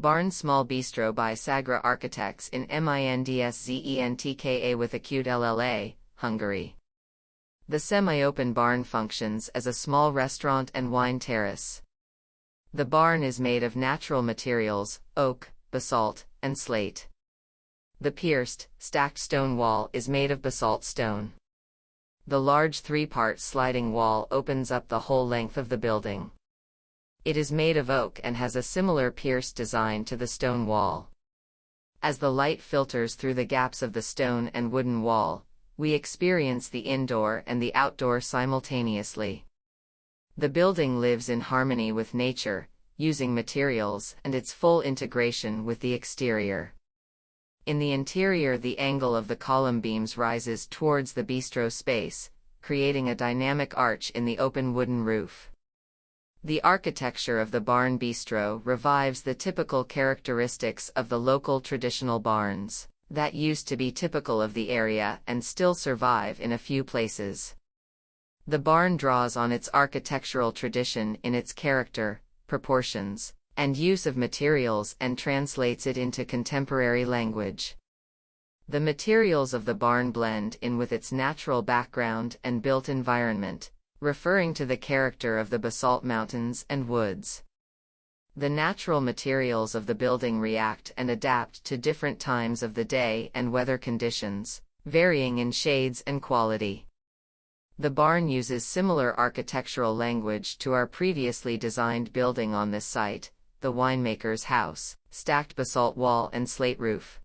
Barn Small Bistro by SAGRA Architects in MINDSZENTKALLA with acute LLA, Hungary. The semi-open barn functions as a small restaurant and wine terrace. The barn is made of natural materials, oak, basalt, and slate. The pierced, stacked stone wall is made of basalt stone. The large three-part sliding wall opens up the whole length of the building. It is made of oak and has a similar pierced design to the stone wall. As the light filters through the gaps of the stone and wooden wall, we experience the indoor and the outdoor simultaneously. The building lives in harmony with nature, using materials and its full integration with the exterior. In the interior, the angle of the column beams rises towards the bistro space, creating a dynamic arch in the open wooden roof. The architecture of the barn bistro revives the typical characteristics of the local traditional barns that used to be typical of the area and still survive in a few places. The barn draws on its architectural tradition in its character, proportions, and use of materials and translates it into contemporary language. The materials of the barn blend in with its natural background and built environment, referring to the character of the basalt mountains and woods. The natural materials of the building react and adapt to different times of the day and weather conditions, varying in shades and quality. The barn uses similar architectural language to our previously designed building on this site, the winemaker's house, stacked basalt wall and slate roof.